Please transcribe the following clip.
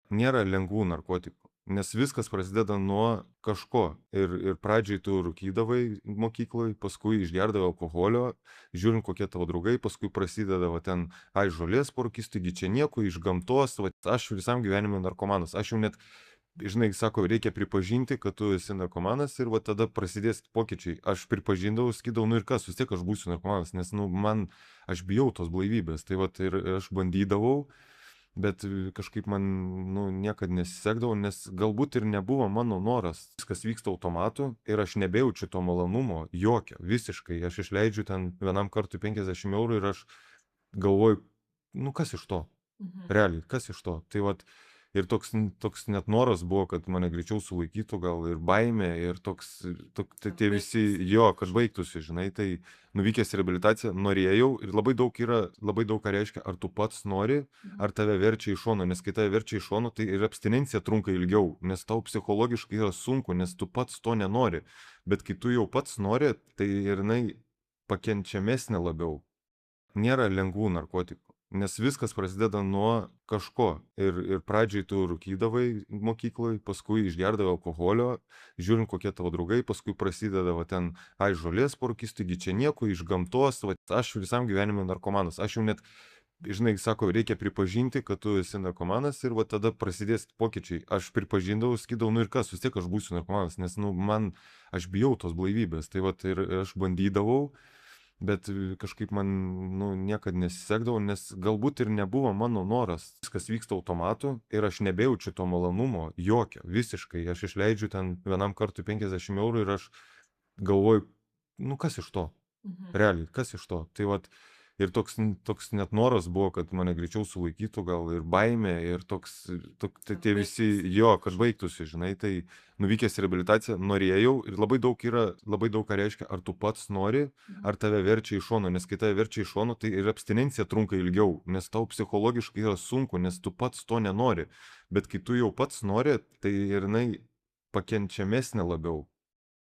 Nėra lengvų narkotikų, nes viskas prasideda nuo kažko. Ir pradžiai tu rūkydavai mokykloj, paskui išgerdavai alkoholio, žiūrint, kokie tavo draugai, paskui prasideda va ten, ai, žolės parūkys, taigi čia nieko, iš gamtos, va, aš visam gyvenime narkomanas. Aš jau net, žinai, sako, reikia pripažinti, kad tu esi narkomanas ir va tada prasidės pokyčiai. Aš pripažindavau, sakydavau, nu ir kas, vis tiek aš būsiu narkomanas, nes, nu, aš bijau tos blaivybės. Tai va, ir aš bandydavau, bet kažkaip man, nu, niekad nesisekdavo, nes galbūt ir nebuvo mano noras. Viskas vyksta automatu ir aš nebejaučiu to malonumo jokio, visiškai. Aš išleidžiu ten vienam kartui 50 eurų ir aš galvoju, nu kas iš to? Mhm. Realiai, kas iš to? Tai vat, ir toks net noras buvo, kad mane greičiau sulaikytų, gal ir baimė, ir tai Kad tie visi, baigtųsi. jo, kad baigtųsi, žinai, tai nuvykęs į reabilitaciją norėjau ir labai daug ką reiškia, ar tu pats nori, Mhm. ar tave verčia iš šono, nes kai tave verčia iš šono, tai ir abstinencija trunka ilgiau, nes tau psichologiškai yra sunku, nes tu pats to nenori, bet kai tu jau pats nori, tai ir jinai pakenčiamesnė labiau. Nėra lengvų narkotikų, nes viskas prasideda nuo kažko. Ir pradžiai tu rūkydavai mokykloj, paskui išgerdavai alkoholio, žiūrint, kokie tavo draugai, paskui prasideda va ten, ai, žolės parūkys, taigi čia nieko, iš gamtos, va, aš visam gyvenime narkomanas. Aš jau net, žinai, sako, reikia pripažinti, kad tu esi narkomanas ir va tada prasidės pokyčiai. Aš pripažindavau, sakydavau, nu ir kas, vis tiek aš būsiu narkomanas, nes, nu, aš bijau tos blaivybės. Tai va, ir aš bandydavau, bet kažkaip man, nu, niekad nesisekdavo, nes galbūt ir nebuvo mano noras. Viskas vyksta automatu ir aš nebejaučiu to malonumo jokio, visiškai. Aš išleidžiu ten vienam kartui 50 eurų ir aš galvoju, nu kas iš to? Mhm. Realiai, kas iš to? Tai vat, ir toks net noras buvo, kad mane greičiau sulaikytų, gal ir baimė, ir tai Kad tie visi, baigtųsi. jo, kad baigtųsi, žinai, tai nuvykęs į reabilitaciją norėjau ir labai daug ką reiškia, ar tu pats nori, Mhm. ar tave verčia iš šono, nes kai tave verčia iš šono, tai ir abstinencija trunka ilgiau, nes tau psichologiškai yra sunku, nes tu pats to nenori. Bet kai tu jau pats nori, tai ir jinai pakenčiamesnė labiau.